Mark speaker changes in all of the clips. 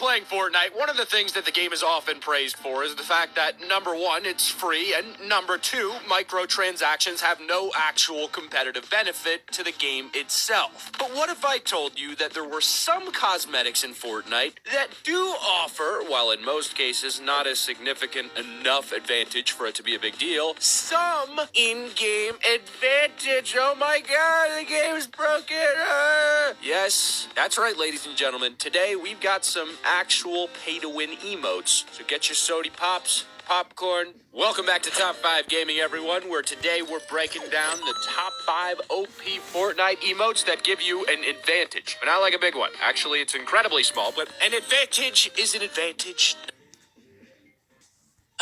Speaker 1: playing Fortnite, one of the things that the game is often praised for is the fact that, number one, it's free, and number two, microtransactions have no actual competitive benefit to the game itself. But what if I told you that there were some cosmetics in Fortnite that do offer, while in most cases not a significant enough advantage for it to be a big deal, some in-game advantage? Oh my god, the game's broken! Yes, that's right, ladies and gentlemen. Today we've got some actual pay-to-win emotes. So get your sody pops, popcorn. Welcome back to Top 5 Gaming, everyone, where today we're breaking down the top 5 OP Fortnite emotes that give you an advantage. But not like a big one. Actually, it's incredibly small, but an advantage is an advantage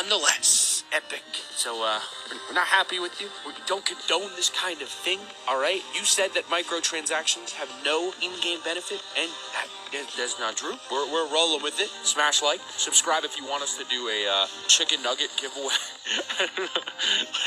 Speaker 1: nonetheless. Epic. So, we're not happy with you. We don't condone this kind of thing, all right? You said that microtransactions have no in-game benefit, and that's not true. We're rolling with it. Smash like. Subscribe if you want us to do a chicken nugget giveaway.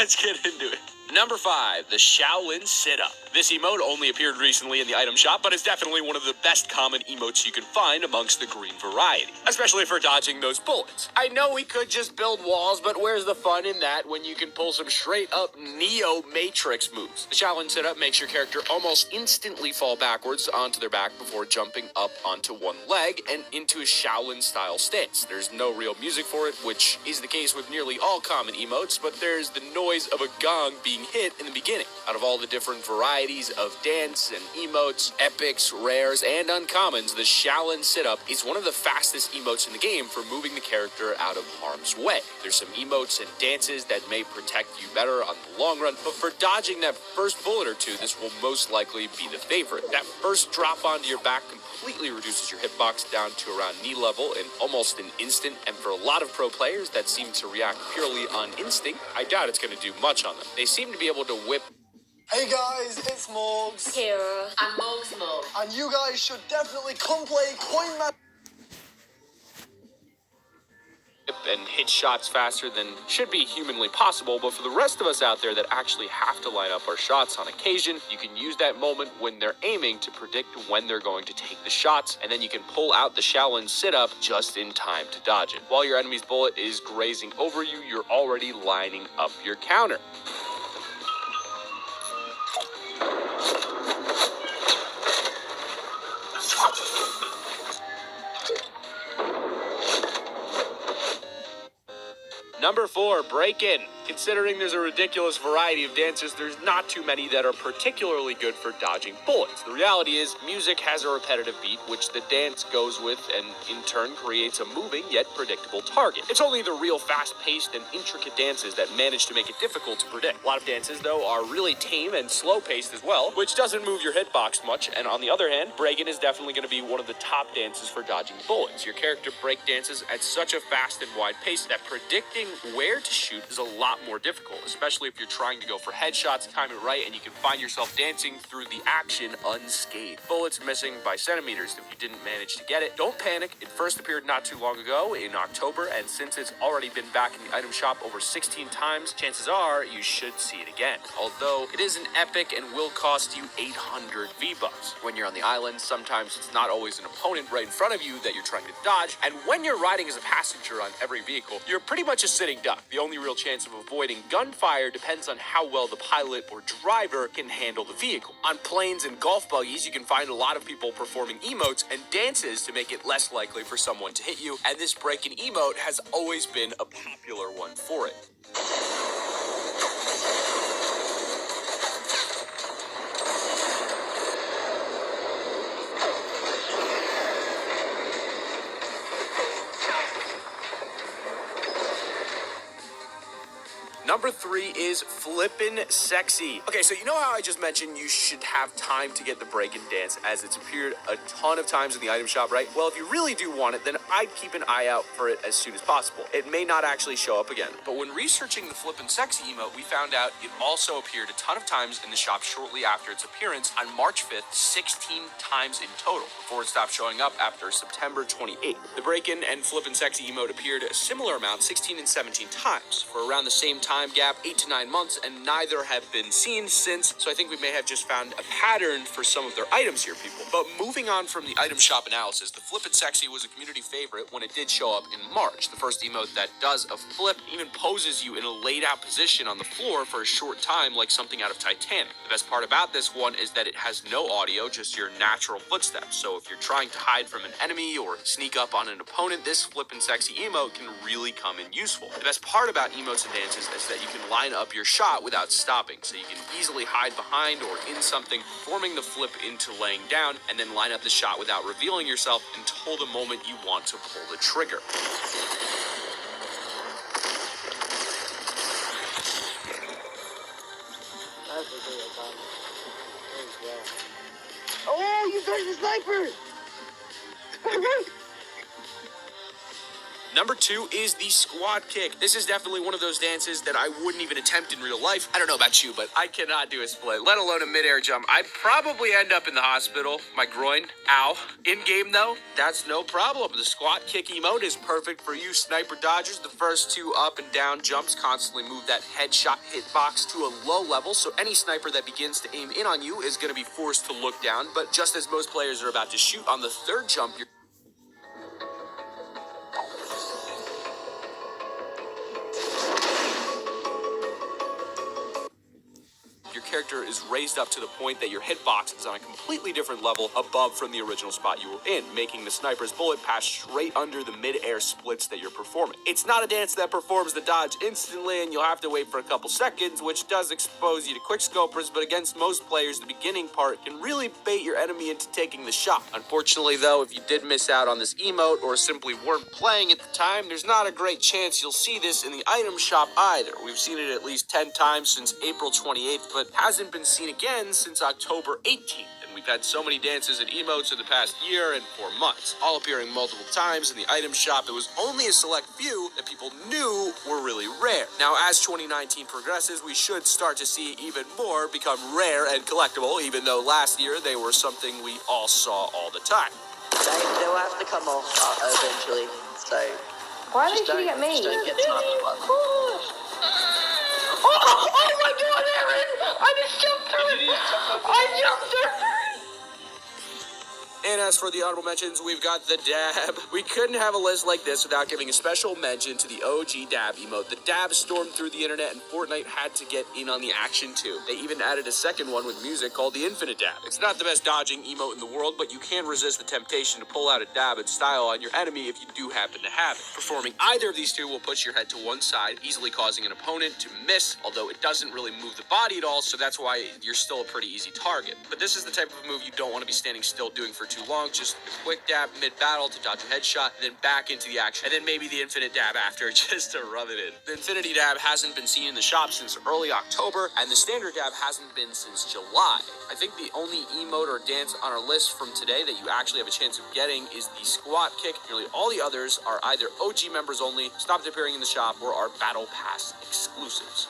Speaker 1: Let's get into it. Number 5, the Shaolin Sit-Up. This emote only appeared recently in the item shop, but is definitely one of the best common emotes you can find amongst the green variety, especially for dodging those bullets. I know we could just build walls, but where's the fun in that when you can pull some straight-up Neo Matrix moves? The Shaolin Sit-Up makes your character almost instantly fall backwards onto their back before jumping up onto one leg and into a Shaolin-style stance. There's no real music for it, which is the case with nearly all common emotes, but there's the noise of a gong being hit in the beginning. Out of all the different varieties of dance and emotes, epics, rares, and uncommons, the Shaolin Sit-Up is one of the fastest emotes in the game for moving the character out of harm's way. There's some emotes and dances that may protect you better on the long run, but for dodging that first bullet or two, this will most likely be the favorite. That first drop onto your back completely reduces your hitbox down to around knee level in almost an instant, and for a lot of pro players that seem to react purely on instinct, I doubt it's going to do much on them. They seem to be able to whip.
Speaker 2: Hey guys, it's Morgs.
Speaker 3: Here, I'm Morgs.
Speaker 2: And you guys should definitely come play Coin Man.
Speaker 1: And hit shots faster than should be humanly possible, but for the rest of us out there that actually have to line up our shots on occasion, you can use that moment when they're aiming to predict when they're going to take the shots, and then you can pull out the Shaolin Sit-Up just in time to dodge it. While your enemy's bullet is grazing over you, you're already lining up your counter. Number 4, break-in. Considering there's a ridiculous variety of dances, there's not too many that are particularly good for dodging bullets. The reality is, music has a repetitive beat, which the dance goes with, and in turn creates a moving yet predictable target. It's only the real fast-paced and intricate dances that manage to make it difficult to predict. A lot of dances, though, are really tame and slow-paced as well, which doesn't move your hitbox much, and on the other hand, break-in is definitely going to be one of the top dances for dodging bullets. Your character break dances at such a fast and wide pace that predicting where to shoot is a lot more difficult, especially if you're trying to go for headshots, time it right, and you can find yourself dancing through the action unscathed. Bullets missing by centimeters if you didn't manage to get it. Don't panic. It first appeared not too long ago in October, and since it's already been back in the item shop over 16 times, chances are you should see it again. Although it is an epic and will cost you 800 V-Bucks. When you're on the island, sometimes it's not always an opponent right in front of you that you're trying to dodge, and when you're riding as a passenger on every vehicle, you're pretty much a sitting duck. The only real chance of avoiding gunfire depends on how well the pilot or driver can handle the vehicle. On planes and golf buggies, you can find a lot of people performing emotes and dances to make it less likely for someone to hit you, and this break-in emote has always been a popular one for it. Number 3 is Flippin' Sexy. Okay, so you know how I just mentioned you should have time to get the break-in dance as it's appeared a ton of times in the item shop, right? Well, if you really do want it, then I'd keep an eye out for it as soon as possible. It may not actually show up again. But when researching the Flippin' Sexy emote, we found out it also appeared a ton of times in the shop shortly after its appearance on March 5th, 16 times in total, before it stopped showing up after September 28th. The break-in and Flippin' Sexy emote appeared a similar amount, 16 and 17 times. For around the same time time gap, 8 to 9 months, and neither have been seen since, so I think we may have just found a pattern for some of their items here, people. But moving on from the item shop analysis, the Flip It Sexy was a community favorite when it did show up in March. The first emote that does a flip even poses you in a laid out position on the floor for a short time like something out of Titanic. The best part about this one is that it has no audio, just your natural footsteps. So if you're trying to hide from an enemy or sneak up on an opponent, this Flippin' Sexy emote can really come in useful. The best part about emotes and dances is that you can line up your shot without stopping, so you can easily hide behind or in something, forming the flip into laying down, and then line up the shot without revealing yourself until the moment you want to pull the trigger.
Speaker 2: Oh, you guys are snipers!
Speaker 1: Number 2 is the squat kick. This is definitely one of those dances that I wouldn't even attempt in real life. I don't know about you, but I cannot do a split, let alone a midair jump. I'd probably end up in the hospital. My groin, ow. In-game though, that's no problem. The squat kick emote is perfect for you sniper dodgers. The first 2 up and down jumps constantly move that headshot hitbox to a low level, so any sniper that begins to aim in on you is going to be forced to look down. But just as most players are about to shoot on the 3rd jump, your character is raised up to the point that your hitbox is on a completely different level above from the original spot you were in, making the sniper's bullet pass straight under the mid-air splits that you're performing. It's not a dance that performs the dodge instantly, and you'll have to wait for a couple seconds, which does expose you to quickscopers, but against most players, the beginning part can really bait your enemy into taking the shot. Unfortunately, though, if you did miss out on this emote or simply weren't playing at the time, there's not a great chance you'll see this in the item shop either. We've seen it at least 10 times since April 28th, but hasn't been seen again since October 18th. And we've had so many dances and emotes in the past year and 4 months, all appearing multiple times in the item shop. It was only a select few that people knew were really rare. Now, as 2019 progresses, we should start to see even more become rare and collectible, even though last year they were something we all saw all the time.
Speaker 3: They will have to come off eventually, so...
Speaker 4: Why are they shooting at me?
Speaker 3: Just don't get time.
Speaker 4: Oh my god, Aaron! I just jumped through it! I jumped through it!
Speaker 1: And as for the honorable mentions, we've got the dab. We couldn't have a list like this without giving a special mention to the OG dab emote. The dab stormed through the internet, and Fortnite had to get in on the action too. They even added a second one with music called the Infinite Dab. It's not the best dodging emote in the world, but you can't resist the temptation to pull out a dab in style on your enemy if you do happen to have it. Performing either of these two will push your head to one side, easily causing an opponent to miss, although it doesn't really move the body at all, so that's why you're still a pretty easy target. But this is the type of move you don't want to be standing still doing for too long. Just a quick dab mid-battle to dodge a headshot, then back into the action, and then maybe the infinite dab after just to rub it in. The infinity dab hasn't been seen in the shop since early October, and the standard dab hasn't been since July. I think the only emote or dance on our list from today that you actually have a chance of getting is the squat kick. Nearly all the others are either OG members only, stopped appearing in the shop, or are Battle Pass exclusives.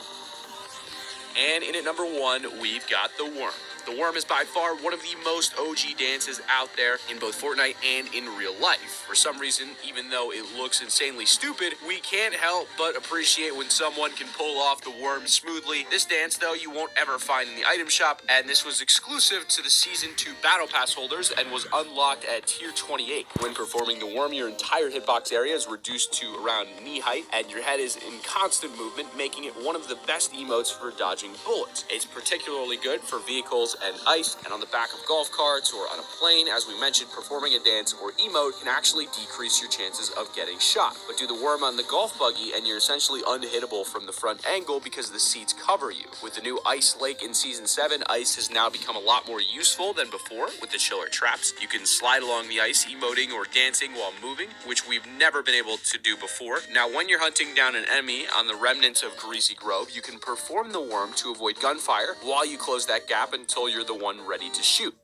Speaker 1: And in at number 1, we've got the worm. The worm is by far one of the most OG dances out there in both Fortnite and in real life. For some reason, even though it looks insanely stupid, we can't help but appreciate when someone can pull off the worm smoothly. This dance, though, you won't ever find in the item shop, and this was exclusive to the Season 2 Battle Pass holders and was unlocked at Tier 28. When performing the worm, your entire hitbox area is reduced to around knee height, and your head is in constant movement, making it one of the best emotes for dodging bullets. It's particularly good for vehicles and ice, and on the back of golf carts or on a plane. As we mentioned, performing a dance or emote can actually decrease your chances of getting shot. But do the worm on the golf buggy and you're essentially unhittable from the front angle because the seats cover you. With the new ice lake in Season 7, ice has now become a lot more useful than before with the chiller traps. You can slide along the ice, emoting or dancing while moving, which we've never been able to do before. Now, when you're hunting down an enemy on the remnants of Greasy Grove, you can perform the worm to avoid gunfire while you close that gap until you're the one ready to shoot.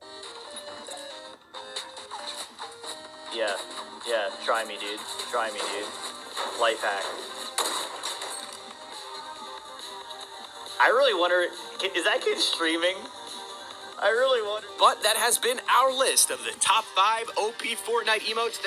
Speaker 5: Yeah, try me, dude. Try me, dude. Life hack. I really wonder, is that kid streaming? I really wonder.
Speaker 1: But that has been our list of the top 5 OP Fortnite emotes that